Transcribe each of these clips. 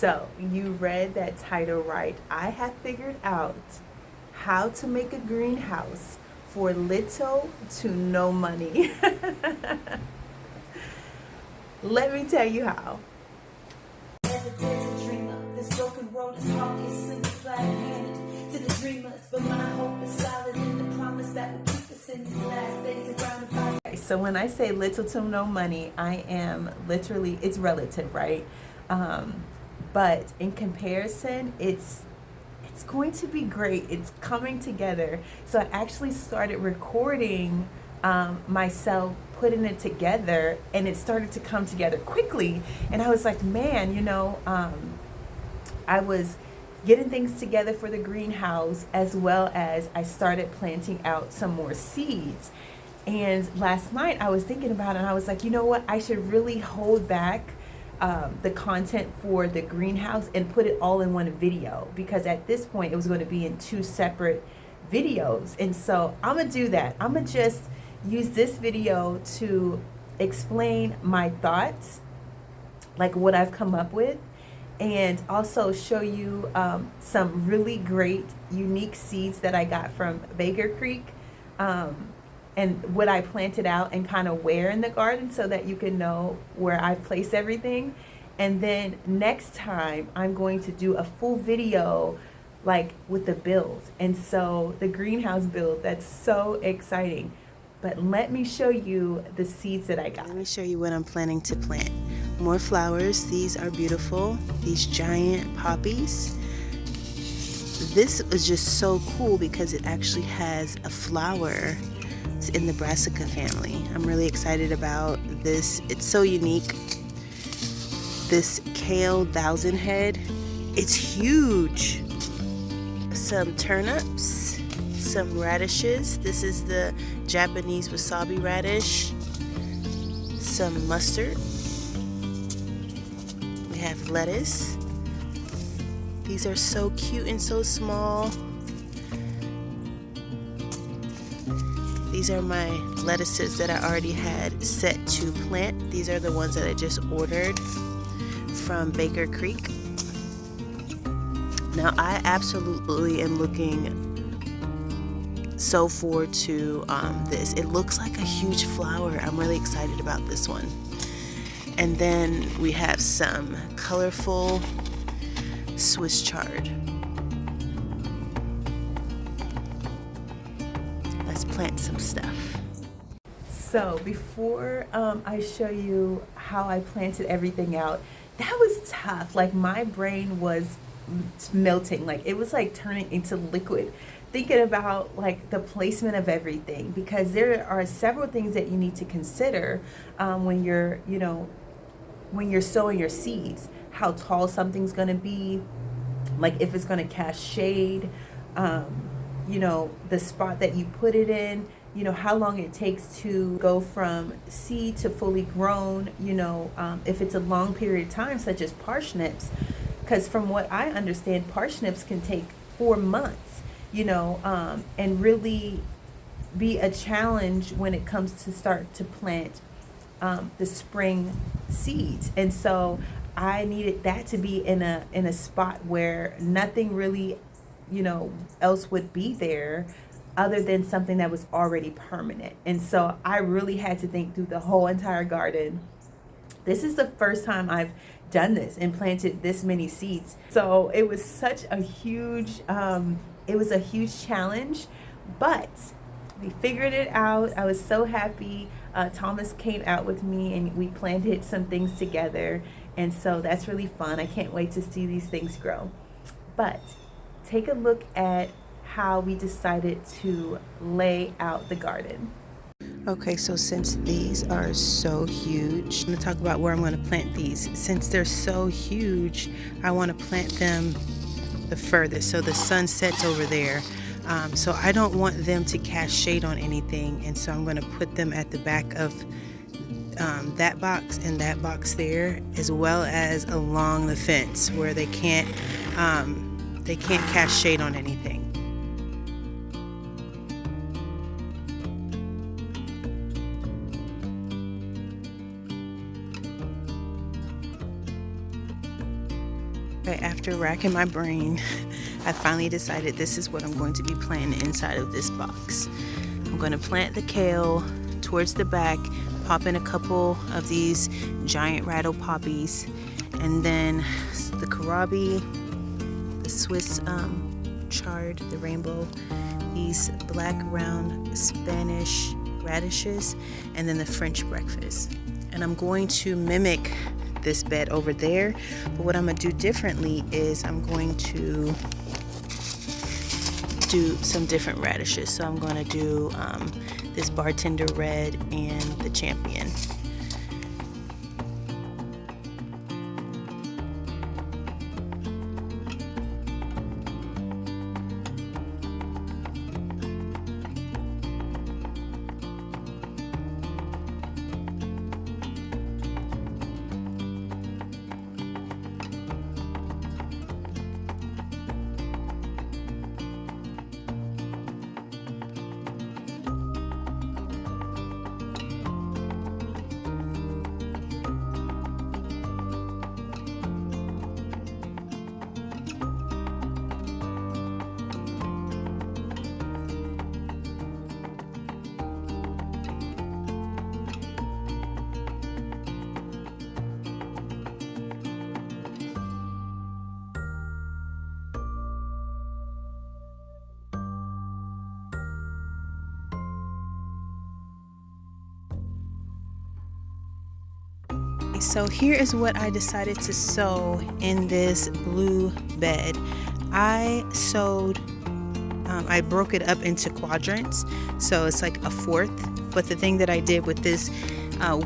So, you read that title right. I have figured out how to make a greenhouse for little to no money. Let me tell you how. This broken road is hard, it's simple, flat-handed to the dreamers, but my hope is solid in the promise that will keep us in these last days of ground and fire. So when I say little to no money, I am literally, it's relative, right? But in comparison, it's going to be great. It's coming together. So I actually started recording myself putting it together, and it started to come together quickly. And I was like, man, I was getting things together for the greenhouse, as well as I started planting out some more seeds. And last night I was thinking about it, and I was like, you know what? I should really hold back the content for the greenhouse and put it all in one video, because at this point it was going to be in two separate videos. And so I'm gonna do that. I'm gonna just use this video to explain my thoughts, like what I've come up with, and also show you some really great unique seeds that I got from Baker Creek, and what I planted out and kind of where in the garden, so that you can know where I place everything. And then next time I'm going to do a full video like with the build, and so the greenhouse build, that's so exciting. But let me show you the seeds that I got. Let me show you what I'm planning to plant. More flowers. These are beautiful. These giant poppies. This is just so cool because it actually has a flower. It's in the Brassica family. I'm really excited about this. It's so unique. This kale thousand head. It's huge. Some turnips. Some radishes. This is the Japanese wasabi radish. Some mustard. We have lettuce. These are so cute and so small. These are my lettuces that I already had set to plant. These are the ones that I just ordered from Baker Creek. Now I absolutely am looking so forward to this. It looks like a huge flower. I'm really excited about this one. And then we have some colorful Swiss chard. Let's plant some stuff. So before I show you how I planted everything out, that was tough. Like, my brain was melting. Like, it was like turning into liquid, thinking about like the placement of everything, because there are several things that you need to consider when you're sowing your seeds. How tall something's going to be, like if it's going to cast shade, the spot that you put it in, how long it takes to go from seed to fully grown, if it's a long period of time, such as parsnips, because from what I understand, parsnips can take 4 months, and really be a challenge when it comes to start to plant the spring seeds. And so I needed that to be in a spot where nothing really, else would be there other than something that was already permanent. And so I really had to think through the whole entire garden. This is the first time I've done this and planted this many seeds. So it was such a huge, challenge, but we figured it out. I was so happy. Thomas came out with me and we planted some things together. And so that's really fun. I can't wait to see these things grow. But take a look at how we decided to lay out the garden. Okay, so since these are so huge, I'm going to talk about where I'm going to plant these. Since they're so huge, I want to plant them the furthest, so the sun sets over there. So I don't want them to cast shade on anything, and so I'm going to put them at the back of that box and that box there, as well as along the fence where they can't cast shade on anything. Okay, after racking my brain, I finally decided this is what I'm going to be planting inside of this box. I'm going to plant the kale towards the back, pop in a couple of these giant rattle poppies, and then the kohlrabi, the Swiss chard, the rainbow, these black round Spanish radishes, and then the French breakfast. And I'm going to mimic this bed over there, but what I'm gonna do differently is I'm going to do some different radishes. So I'm going to do this bartender red and the champion. So here is what I decided to sew in this blue bed. I sewed, I broke it up into quadrants, so it's like a fourth. But the thing that I did with this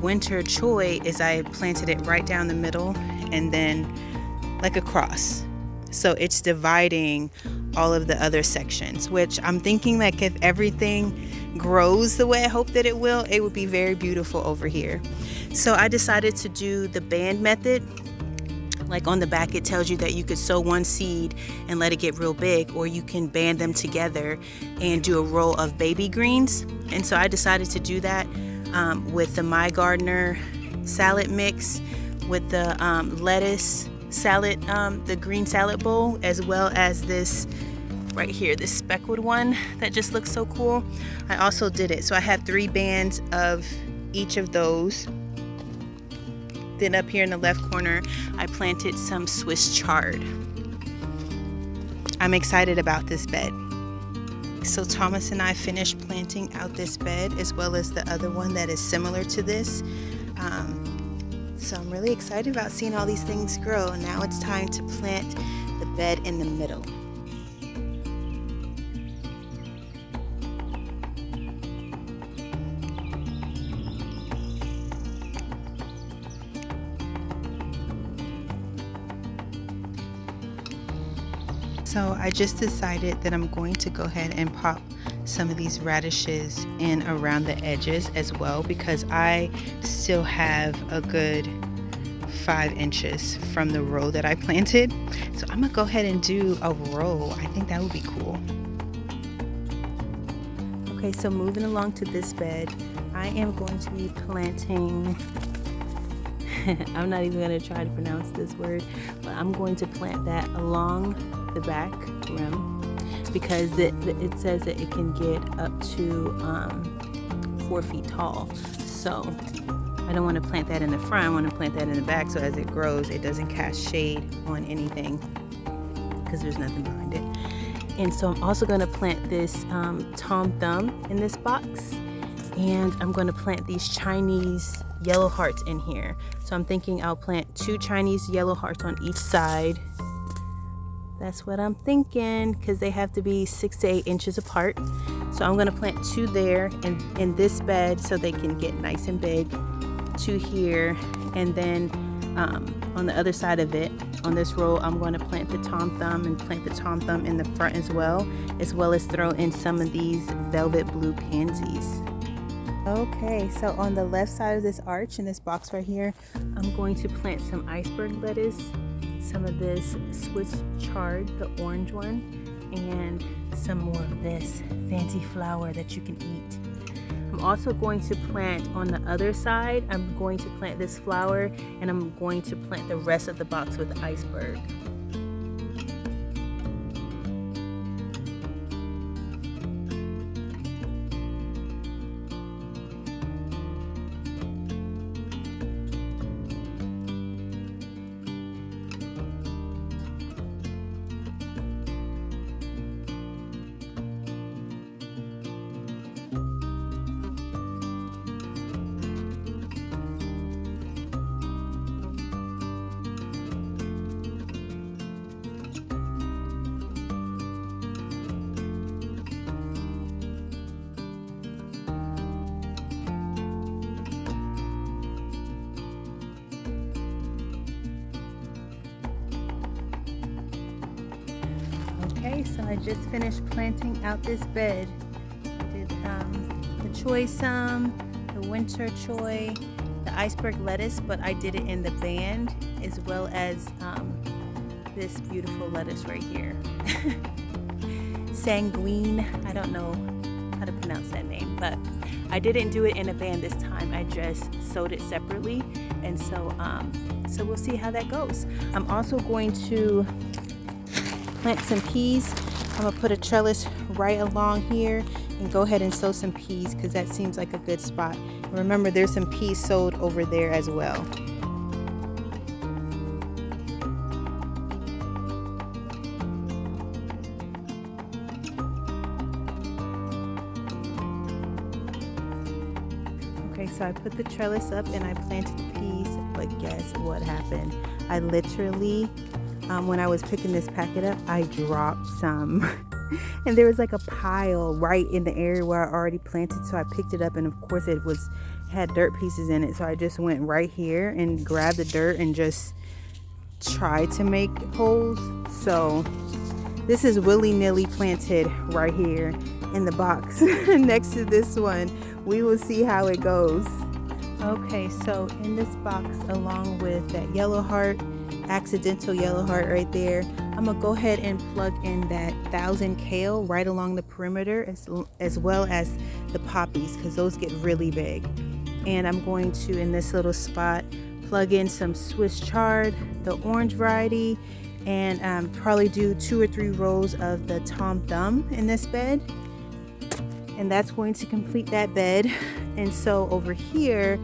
winter choy is I planted it right down the middle and then like a cross. So it's dividing all of the other sections, which I'm thinking like if everything grows the way I hope that it would be very beautiful over here. So I decided to do the band method. Like on the back it tells you that you could sow one seed and let it get real big, or you can band them together and do a row of baby greens. And so I decided to do that with the My Gardener salad mix, with the lettuce salad, the green salad bowl, as well as this right here, this speckled one that just looks so cool. I also did it, so I have 3 bands of each of those. Then up here in the left corner, I planted some Swiss chard. I'm excited about this bed. So Thomas and I finished planting out this bed, as well as the other one that is similar to this. So I'm really excited about seeing all these things grow. And now it's time to plant the bed in the middle. So I just decided that I'm going to go ahead and pop some of these radishes in around the edges as well, because I still have a good 5 inches from the row that I planted. So I'm gonna go ahead and do a row. I think that would be cool. Okay, so moving along to this bed, I am going to be planting I'm not even going to try to pronounce this word, but I'm going to plant that along the back rim, because it says that it can get up to 4 feet tall. So I don't want to plant that in the front, I want to plant that in the back, so as it grows it doesn't cast shade on anything, because there's nothing behind it. And so I'm also going to plant this Tom Thumb in this box, and I'm going to plant these Chinese yellow hearts in here. So I'm thinking I'll plant 2 Chinese yellow hearts on each side. That's what I'm thinking, because they have to be 6 to 8 inches apart. So I'm going to plant 2 there in this bed so they can get nice and big. 2 here, and then on the other side of it, on this row, I'm going to plant the Tom Thumb and plant the Tom Thumb in the front as well as throw in some of these velvet blue pansies. Okay, so on the left side of this arch in this box right here, I'm going to plant some iceberg lettuce, some of this Swiss chard, the orange one, and some more of this fancy flower that you can eat. I'm also going to plant on the other side, I'm going to plant this flower, and I'm going to plant the rest of the box with iceberg. Okay, so I just finished planting out this bed. I did the choy sum, the winter choy, the iceberg lettuce, but I did it in the band, as well as this beautiful lettuce right here. Sanguine, I don't know how to pronounce that name, but I didn't do it in a band this time. I just sowed it separately, and so we'll see how that goes. I'm also going to plant some peas. I'm gonna put a trellis right along here and go ahead and sow some peas because that seems like a good spot. And remember, there's some peas sowed over there as well. Okay, so I put the trellis up and I planted the peas, but guess what happened? I literally, when I was picking this packet up, I dropped some. And there was like a pile right in the area where I already planted, so I picked it up, and of course it had dirt pieces in it, so I just went right here and grabbed the dirt and just tried to make holes. So this is willy-nilly planted right here in the box next to this one. We will see how it goes. Okay, so in this box, along with that yellow heart, accidental yellow heart right there, I'm gonna go ahead and plug in that 1000 kale right along the perimeter, as well as the poppies, because those get really big. And I'm going to, in this little spot, plug in some Swiss chard, the orange variety, and probably do 2 or 3 rows of the Tom Thumb in this bed. And that's going to complete that bed. And so over here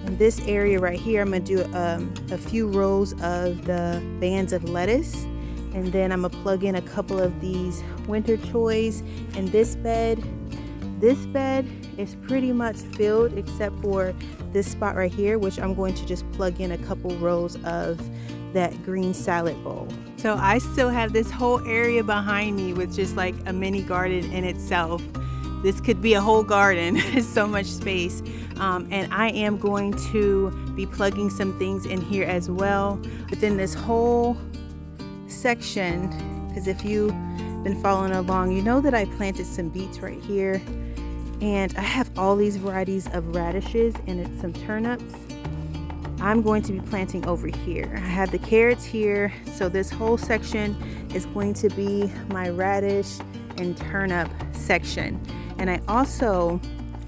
in this area right here, I'm gonna do a few rows of the bands of lettuce, and then I'm gonna plug in a couple of these winter choys in this bed. This bed is pretty much filled except for this spot right here, which I'm going to just plug in a couple rows of that green salad bowl. So I still have this whole area behind me with just like a mini garden in itself. This could be a whole garden. It's so much space. And I am going to be plugging some things in here as well within this whole section, because if you've been following along, you know that I planted some beets right here, and I have all these varieties of radishes and some turnips. I'm going to be planting over here. I have the carrots here, so this whole section is going to be my radish and turnip section. And I also,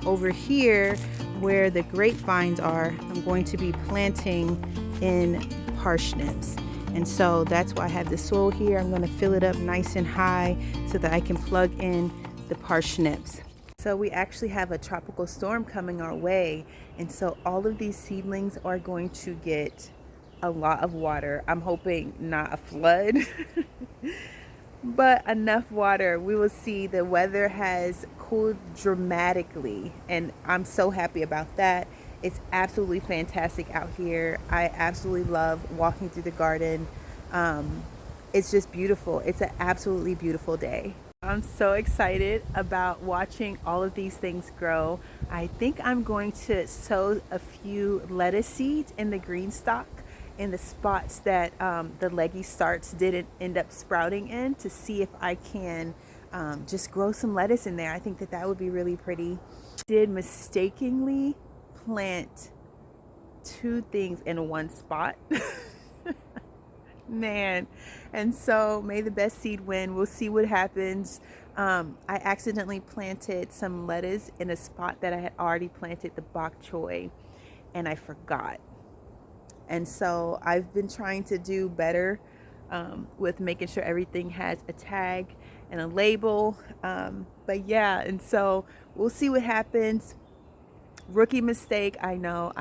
over here where the grapevines are, I'm going to be planting in parsnips. And so that's why I have the soil here. I'm going to fill it up nice and high so that I can plug in the parsnips. So we actually have a tropical storm coming our way, and so all of these seedlings are going to get a lot of water. I'm hoping not a flood, but enough water. We will see. The weather has cooled dramatically, and I'm so happy about that. It's absolutely fantastic out here. I absolutely love walking through the garden. It's just beautiful. It's an absolutely beautiful day. I'm so excited about watching all of these things grow. I think I'm going to sow a few lettuce seeds in the green stalk in the spots that the leggy starts didn't end up sprouting in, to see if I can just grow some lettuce in there. I think that would be really pretty. Did mistakenly plant 2 things in one spot. Man, and so may the best seed win. We'll see what happens. I accidentally planted some lettuce in a spot that I had already planted the bok choy, and I forgot. And so I've been trying to do better with making sure everything has a tag and a label. But yeah, and so we'll see what happens. Rookie mistake. I know.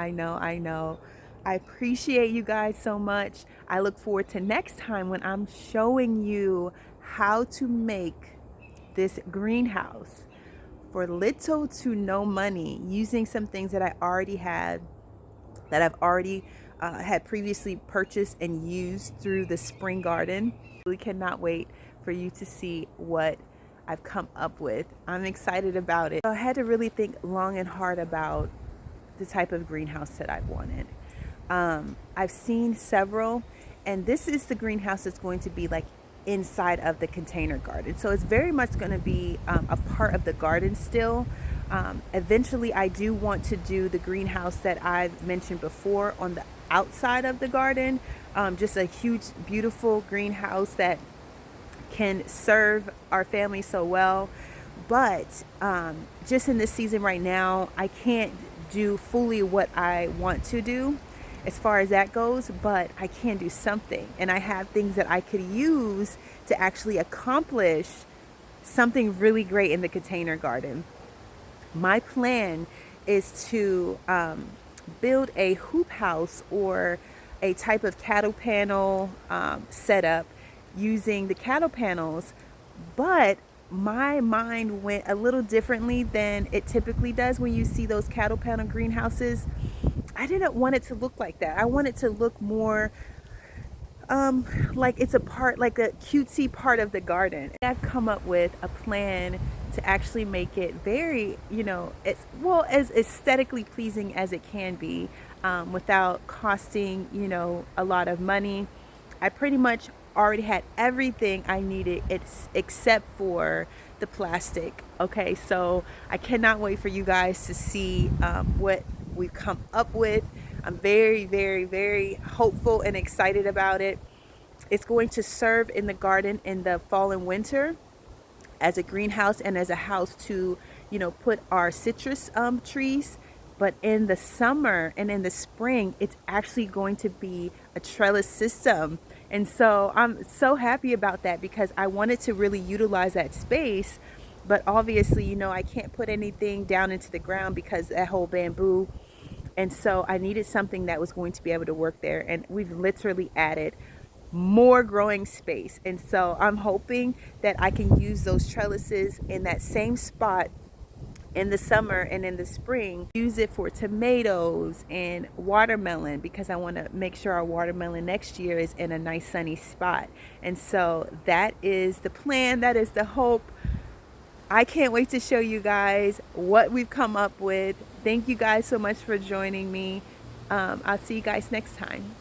I appreciate you guys so much. I look forward to next time when I'm showing you how to make this greenhouse for little to no money, using some things that I already had, that I've already had previously purchased and used through the spring garden. Really cannot wait for you to see what I've come up with. I'm excited about it. So I had to really think long and hard about the type of greenhouse that I wanted. I've seen several, and this is the greenhouse that's going to be like inside of the container garden. So it's very much going to be a part of the garden still. Eventually, I do want to do the greenhouse that I've mentioned before on the outside of the garden. Just a huge, beautiful greenhouse that can serve our family so well. But just in this season right now, I can't do fully what I want to do as far as that goes, but I can do something. And I have things that I could use to actually accomplish something really great in the container garden. My plan is to build a hoop house or a type of cattle panel setup using the cattle panels, but my mind went a little differently than it typically does when you see those cattle panel greenhouses. I didn't want it to look like that. I want it to look more like it's a part, like a cutesy part of the garden. I've come up with a plan to actually make it very, it's well as aesthetically pleasing as it can be, without costing, a lot of money. I pretty much already had everything I needed except for the plastic. Okay, so I cannot wait for you guys to see what we've come up with. I'm very, very, very hopeful and excited about it. It's going to serve in the garden in the fall and winter as a greenhouse and as a house to, put our citrus trees. But in the summer and in the spring, it's actually going to be a trellis system. And so I'm so happy about that because I wanted to really utilize that space. But obviously, I can't put anything down into the ground because that whole bamboo. And so I needed something that was going to be able to work there. And we've literally added more growing space. And so I'm hoping that I can use those trellises in that same spot in the summer and in the spring. Use it for tomatoes and watermelon because I want to make sure our watermelon next year is in a nice sunny spot. And so that is the plan. That is the hope. I can't wait to show you guys what we've come up with. Thank you guys so much for joining me. I'll see you guys next time.